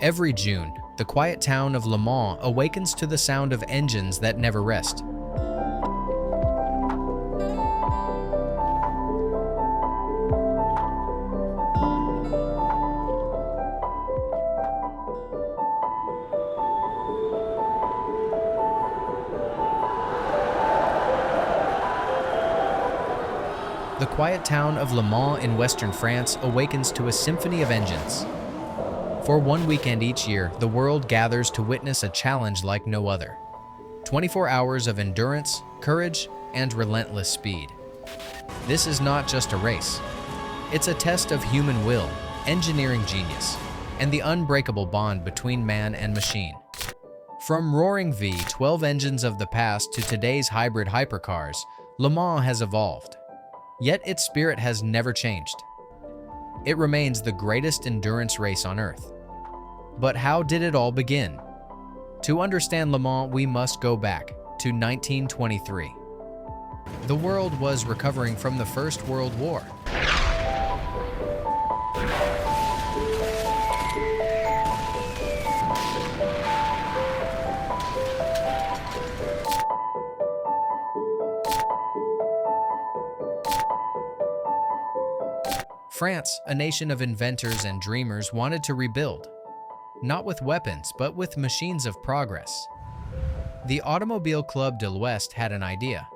Every June, the quiet town of Le Mans awakens to the sound of engines that never rest. The quiet town of Le Mans in western France awakens to a symphony of engines. For one weekend each year, the world gathers to witness a challenge like no other. 24 hours of endurance, courage, and relentless speed. This is not just a race. It's a test of human will, engineering genius, and the unbreakable bond between man and machine. From roaring V12 engines of the past to today's hybrid hypercars, Le Mans has evolved. Yet its spirit has never changed. It remains the greatest endurance race on Earth. But how did it all begin? To understand Le Mans, we must go back to 1923. The world was recovering from the First World War. France, a nation of inventors and dreamers, wanted to rebuild. Not with weapons, but with machines of progress. The Automobile Club de l'Ouest had an idea.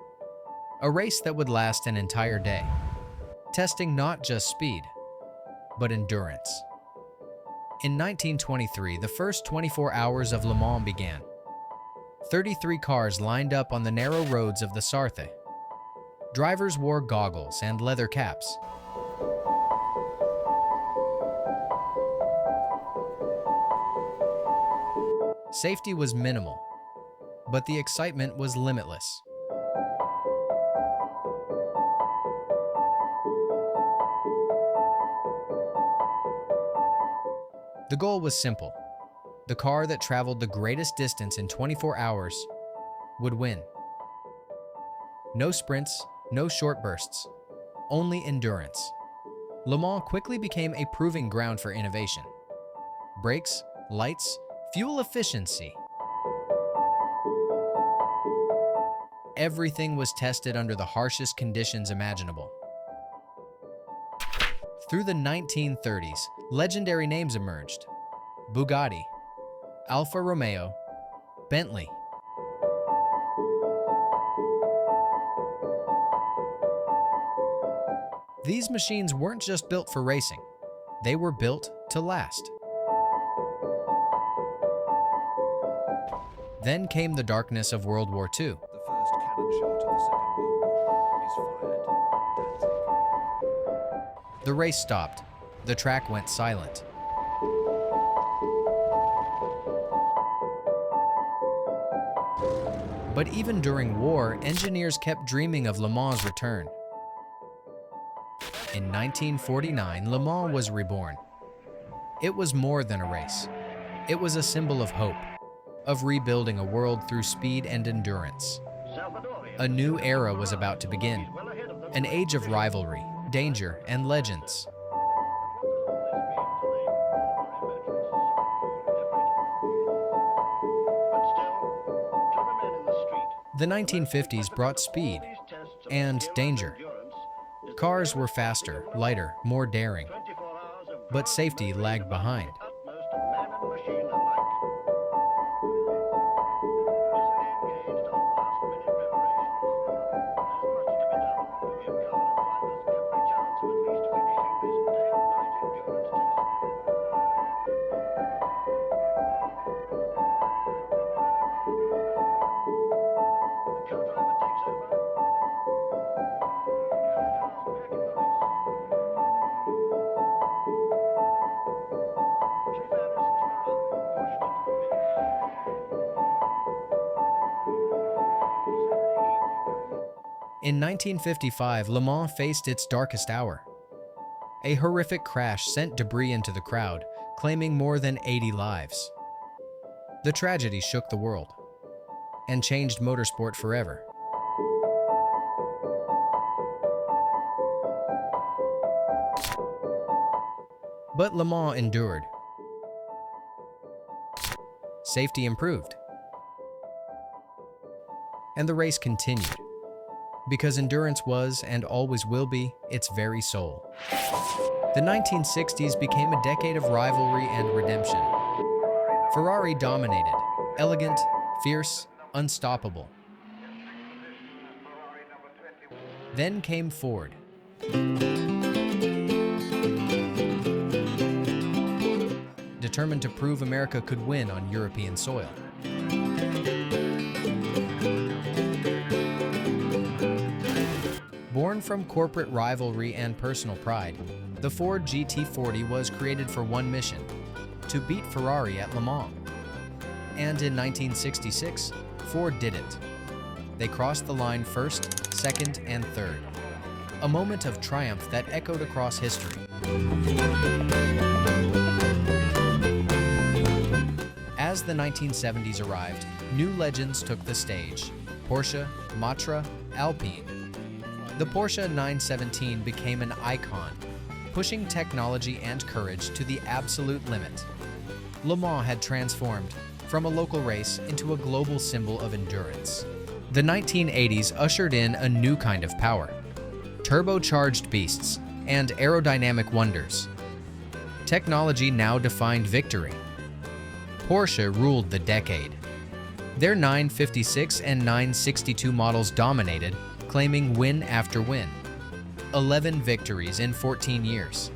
A race that would last an entire day. Testing not just speed, but endurance. In 1923, the first 24 hours of Le Mans began. 33 cars lined up on the narrow roads of the Sarthe. Drivers wore goggles and leather caps. Safety was minimal, but the excitement was limitless. The goal was simple. The car that traveled the greatest distance in 24 hours would win. No sprints, no short bursts, only endurance. Le Mans quickly became a proving ground for innovation. Brakes, lights, fuel efficiency. Everything was tested under the harshest conditions imaginable. Through the 1930s, legendary names emerged: Bugatti, Alfa Romeo, Bentley. These machines weren't just built for racing, they were built to last. Then came the darkness of World War II. The first cannon shot of the Second World War is fired in Danzig. The race stopped. The track went silent. But even during war, engineers kept dreaming of Le Mans' return. In 1949, Le Mans was reborn. It was more than a race. It was a symbol of hope, of rebuilding a world through speed and endurance. A new era was about to begin, an age of rivalry, danger, and legends. The 1950s brought speed and danger. Cars were faster, lighter, more daring, but safety lagged behind. In 1955, Le Mans faced its darkest hour. A horrific crash sent debris into the crowd, claiming more than 80 lives. The tragedy shook the world and changed motorsport forever. But Le Mans endured. safety improved. And the race continued, because endurance was, and always will be, its very soul. The 1960s became a decade of rivalry and redemption. Ferrari dominated, elegant, fierce, unstoppable. Then came Ford. Determined to prove America could win on European soil. Born from corporate rivalry and personal pride, the Ford GT40 was created for one mission: to beat Ferrari at Le Mans. And in 1966, Ford did it. They crossed the line first, second, and third. A moment of triumph that echoed across history. As the 1970s arrived, new legends took the stage: Porsche, Matra, Alpine. The Porsche 917 became an icon, pushing technology and courage to the absolute limit. Le Mans had transformed from a local race into a global symbol of endurance. The 1980s ushered in a new kind of power: turbocharged beasts and aerodynamic wonders. Technology now defined victory. Porsche ruled the decade. Their 956 and 962 models dominated, claiming win after win. 11 victories in 14 years.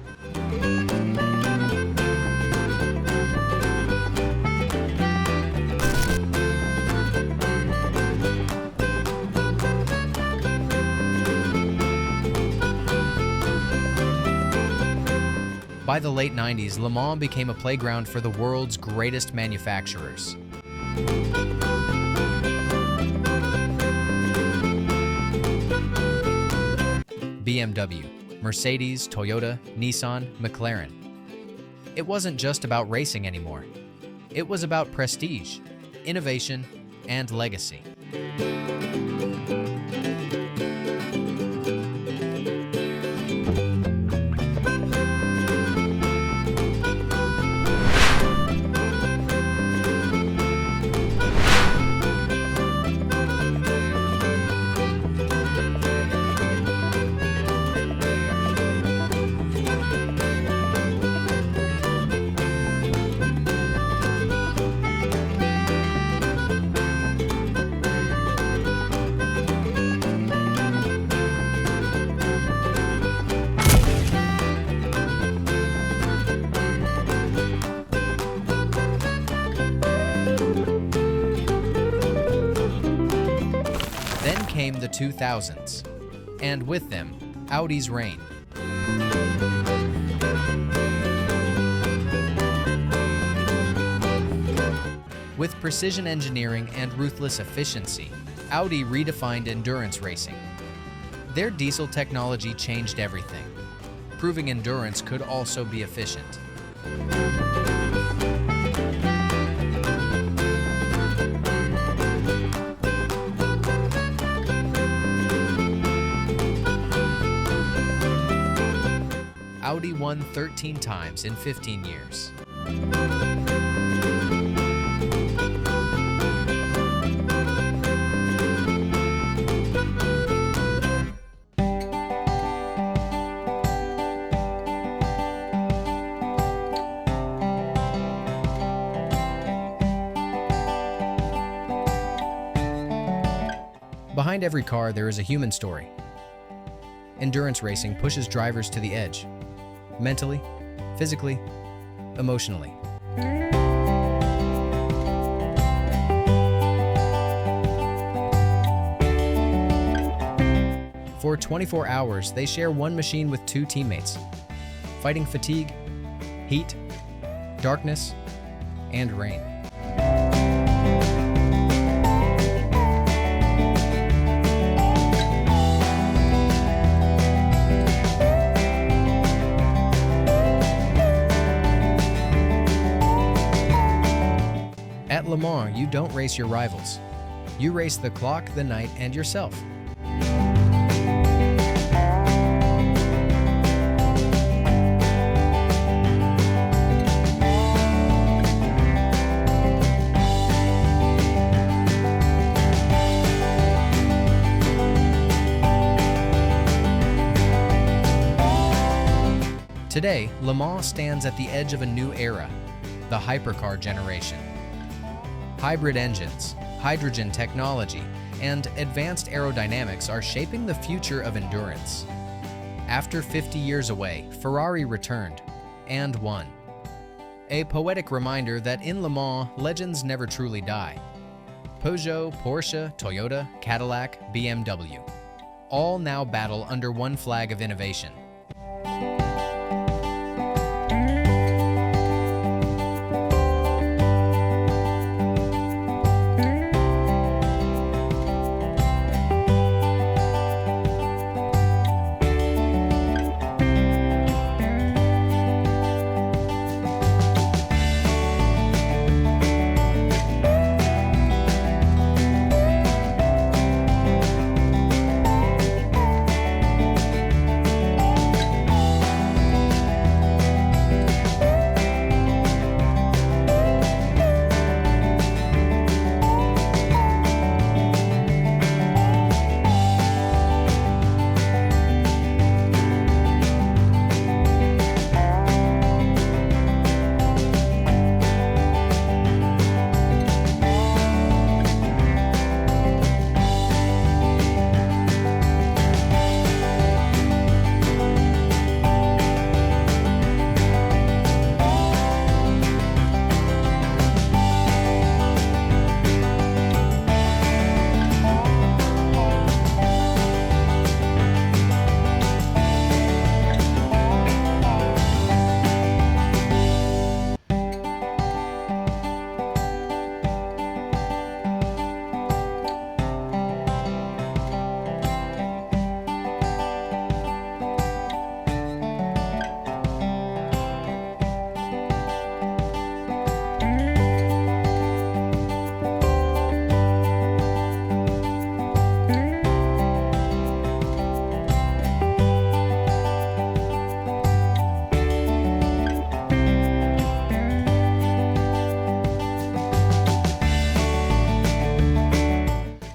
By the late 90s, Le Mans became a playground for the world's greatest manufacturers. BMW, Mercedes, Toyota, Nissan, McLaren. It wasn't just about racing anymore. It was about prestige, innovation, and legacy. Then came the 2000s, and with them, Audi's reign. With precision engineering and ruthless efficiency, Audi redefined endurance racing. Their diesel technology changed everything, proving endurance could also be efficient. Audi won 13 times in 15 years. Behind every car, there is a human story. Endurance racing pushes drivers to the edge, mentally, physically, emotionally. For 24 hours, they share one machine with two teammates, fighting fatigue, heat, darkness, and rain. At Le Mans, you don't race your rivals. You race the clock, the night, and yourself. Today, Le Mans stands at the edge of a new era, the hypercar generation. Hybrid engines, hydrogen technology, and advanced aerodynamics are shaping the future of endurance. After 50 years away, Ferrari returned and won. A poetic reminder that in Le Mans, legends never truly die. Peugeot, Porsche, Toyota, Cadillac, BMW, all now battle under one flag of innovation.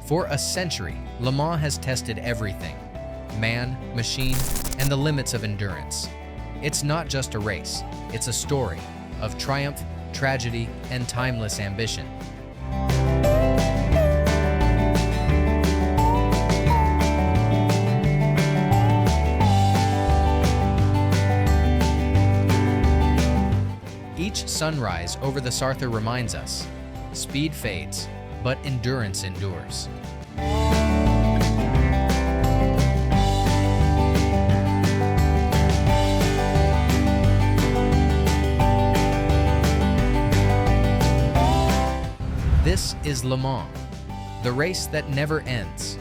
For a century, Le Mans has tested everything: man, machine, and the limits of endurance. It's not just a race, it's a story of triumph, tragedy, and timeless ambition. Each sunrise over the Sarthe reminds us, speed fades, but endurance endures. This is Le Mans, the race that never ends.